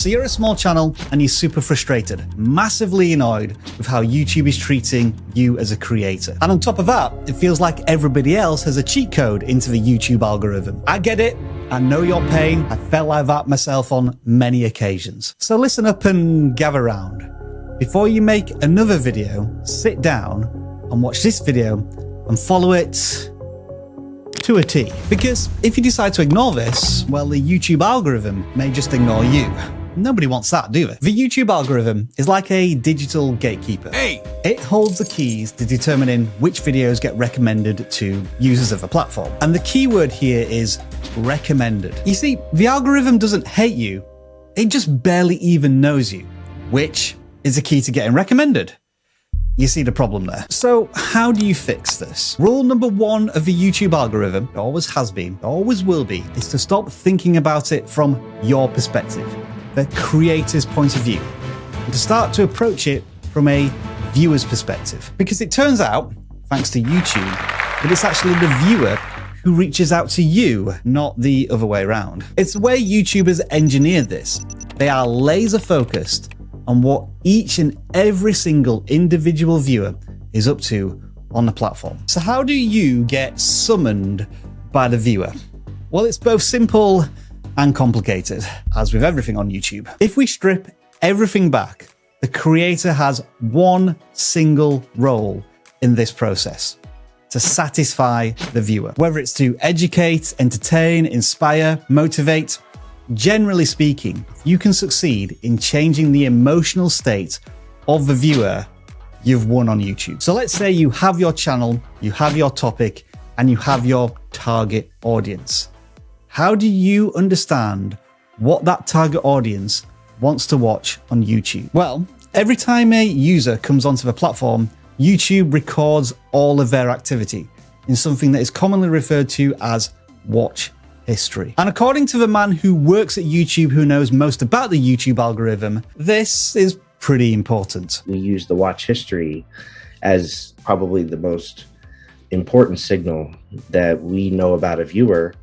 So you're a small channel and you're super frustrated, massively annoyed with how YouTube is treating you as a creator. And on top of that, it feels like everybody else has a cheat code into the YouTube algorithm. I get it. I know your pain. I felt like that myself on many occasions. So listen up and gather round. Before you make another video, sit down and watch this video and follow it to a T. Because if you decide to ignore this, well, the YouTube algorithm may just ignore you. Nobody wants that, do they? The YouTube algorithm is like a digital gatekeeper. Hey! It holds the keys to determining which videos get recommended to users of a platform. And the key word here is recommended. You see, the algorithm doesn't hate you, it just barely even knows you, which is the key to getting recommended. You see the problem there. So how do you fix this? Rule number one of the YouTube algorithm, always has been, always will be, is to stop thinking about it from your perspective, the creator's point of view, and to start to approach it from a viewer's perspective. Because it turns out, thanks to YouTube, that it's actually the viewer who reaches out to you, not the other way around. It's the way YouTubers engineered this. They are laser focused on what each and every single individual viewer is up to on the platform. So how do you get summoned by the viewer? Well, it's both simple and complicated, as with everything on YouTube. If we strip everything back, the creator has one single role in this process: to satisfy the viewer. Whether it's to educate, entertain, inspire, motivate, generally speaking, you can succeed in changing the emotional state of the viewer, you've won on YouTube. So let's say you have your channel, you have your topic, and you have your target audience. How do you understand what that target audience wants to watch on YouTube? Well, every time a user comes onto the platform, YouTube records all of their activity in something that is commonly referred to as watch history. And according to the man who works at YouTube, who knows most about the YouTube algorithm, this is pretty important. We use the watch history as probably the most important signal that we know about a viewer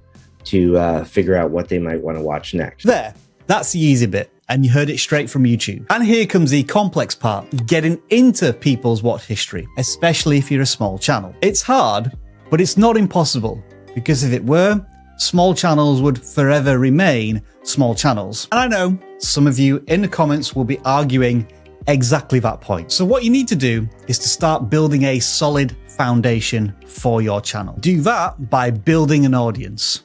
to figure out what they might want to watch next. There, that's the easy bit. And you heard it straight from YouTube. And here comes the complex part, getting into people's watch history, especially if you're a small channel. It's hard, but it's not impossible, because if it were, small channels would forever remain small channels. And I know some of you in the comments will be arguing exactly that point. So what you need to do is to start building a solid foundation for your channel. Do that by building an audience,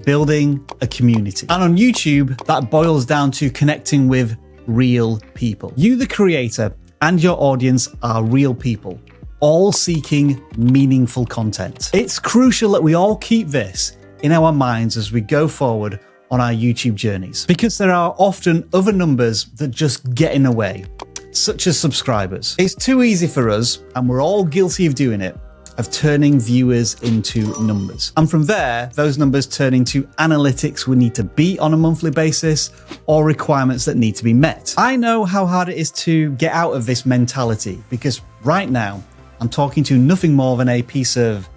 building a community. And on YouTube, that boils down to connecting with real people. You, the creator, and your audience are real people, all seeking meaningful content. It's crucial that we all keep this in our minds as we go forward on our YouTube journeys, because there are often other numbers that just get in the way, such as subscribers. It's too easy for us, and we're all guilty of doing it, of turning viewers into numbers. And from there, those numbers turn into analytics we need to beat on a monthly basis, or requirements that need to be met. I know how hard it is to get out of this mentality, because right now, I'm talking to nothing more than a piece of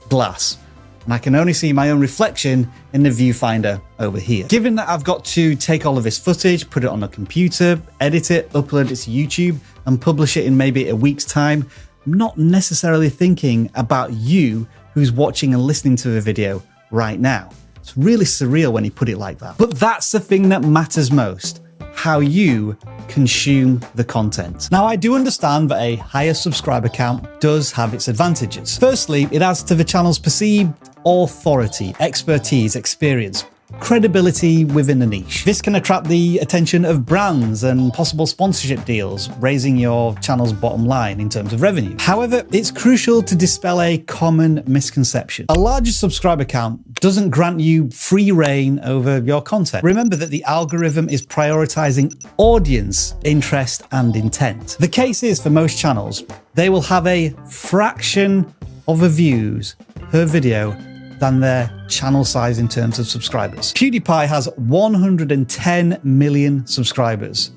glass, and I can only see my own reflection in the viewfinder over here. Given that I've got to take all of this footage, put it on a computer, edit it, upload it to YouTube, and publish it in maybe a week's time, I'm not necessarily thinking about you who's watching and listening to the video right now. It's really surreal when you put it like that. But that's the thing that matters most: how you consume the content. Now, I do understand that a higher subscriber count does have its advantages. Firstly, it adds to the channel's perceived authority, expertise, experience, credibility within the niche. This can attract the attention of brands and possible sponsorship deals, raising your channel's bottom line in terms of revenue. However, it's crucial to dispel a common misconception. A larger subscriber count doesn't grant you free reign over your content. Remember that the algorithm is prioritizing audience, interest, and intent. The case is, for most channels, they will have a fraction of the views per video than their channel size in terms of subscribers. PewDiePie has 110 million subscribers.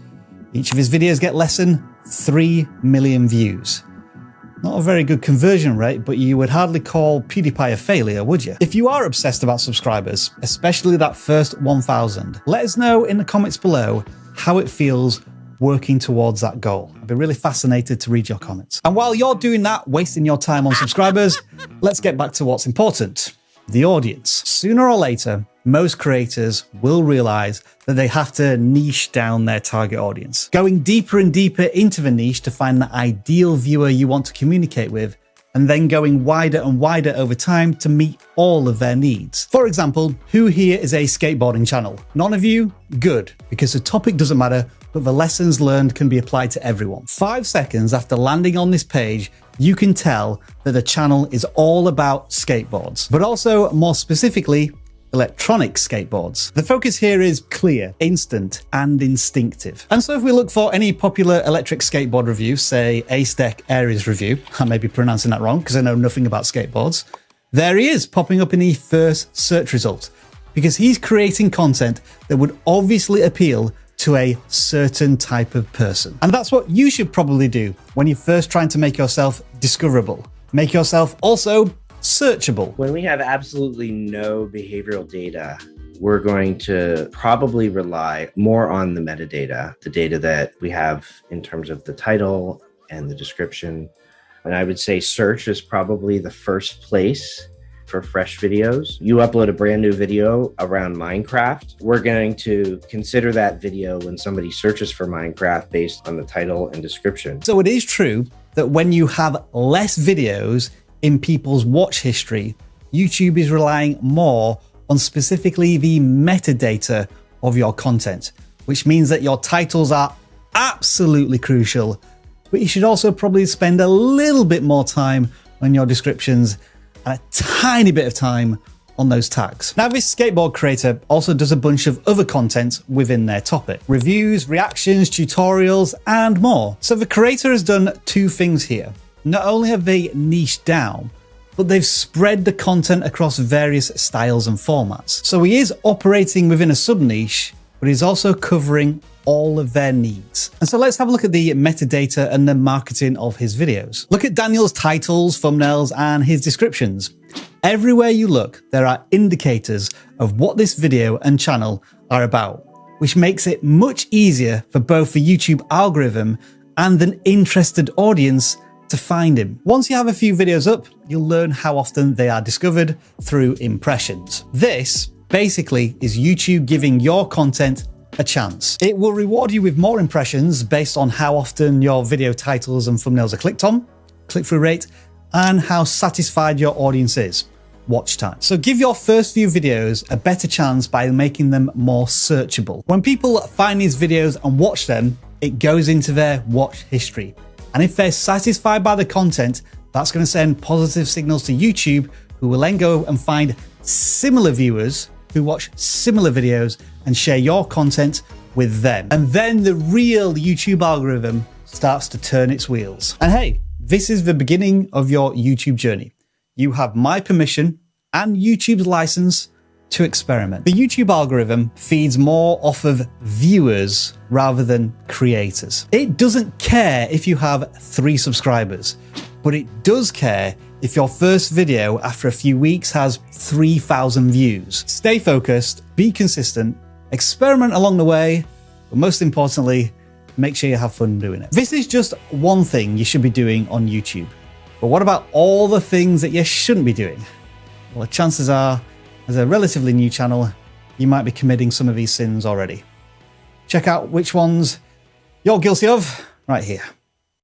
Each of his videos get less than 3 million views. Not a very good conversion rate, but you would hardly call PewDiePie a failure, would you? If you are obsessed about subscribers, especially that first 1,000, let us know in the comments below how it feels working towards that goal. I'd be really fascinated to read your comments. And while you're doing that, wasting your time on subscribers, let's get back to what's important: the audience. Sooner or later, most creators will realize that they have to niche down their target audience, going deeper and deeper into the niche to find the ideal viewer you want to communicate with, and then going wider and wider over time to meet all of their needs. For example, who here is a skateboarding channel? None of you? Good, because the topic doesn't matter, but the lessons learned can be applied to everyone. 5 seconds after landing on this page, you can tell that the channel is all about skateboards, but also more specifically, electronic skateboards. The focus here is clear, instant, and instinctive. And so if we look for any popular electric skateboard review, say Ace-Deck Aries review, I may be pronouncing that wrong because I know nothing about skateboards, there he is popping up in the first search result, because he's creating content that would obviously appeal to a certain type of person. And that's what you should probably do when you're first trying to make yourself discoverable. Make yourself also searchable. When we have absolutely no behavioral data, we're going to probably rely more on the metadata, the data that we have in terms of the title and the description. And I would say search is probably the first place for fresh videos. You upload a brand new video around Minecraft, we're going to consider that video when somebody searches for Minecraft based on the title and description. So it is true that when you have less videos in people's watch history, YouTube is relying more on specifically the metadata of your content, which means that your titles are absolutely crucial, but you should also probably spend a little bit more time on your descriptions and a tiny bit of time on those tags. Now, this skateboard creator also does a bunch of other content within their topic: reviews, reactions, tutorials, and more. So the creator has done 2 things here. Not only have they niched down, but they've spread the content across various styles and formats. So he is operating within a sub-niche, but he's also covering all of their needs. And so let's have a look at the metadata and the marketing of his videos. Look at Daniel's titles, thumbnails, and his descriptions. Everywhere you look, there are indicators of what this video and channel are about, which makes it much easier for both the YouTube algorithm and an interested audience to find him. Once you have a few videos up, you'll learn how often they are discovered through impressions. This basically is YouTube giving your content a chance. It will reward you with more impressions based on how often your video titles and thumbnails are clicked on, click-through rate, and how satisfied your audience is, watch time. So give your first few videos a better chance by making them more searchable. When people find these videos and watch them, it goes into their watch history. And if they're satisfied by the content, that's going to send positive signals to YouTube, who will then go and find similar viewers who watch similar videos and share your content with them. And then the real YouTube algorithm starts to turn its wheels. And hey, this is the beginning of your YouTube journey. You have my permission and YouTube's license to experiment. The YouTube algorithm feeds more off of viewers rather than creators. It doesn't care if you have 3 subscribers, but it does care if your first video after a few weeks has 3,000 views. Stay focused, be consistent, experiment along the way, but most importantly, make sure you have fun doing it. This is just one thing you should be doing on YouTube. But what about all the things that you shouldn't be doing? Well, the chances are, as a relatively new channel, you might be committing some of these sins already. Check out which ones you're guilty of right here.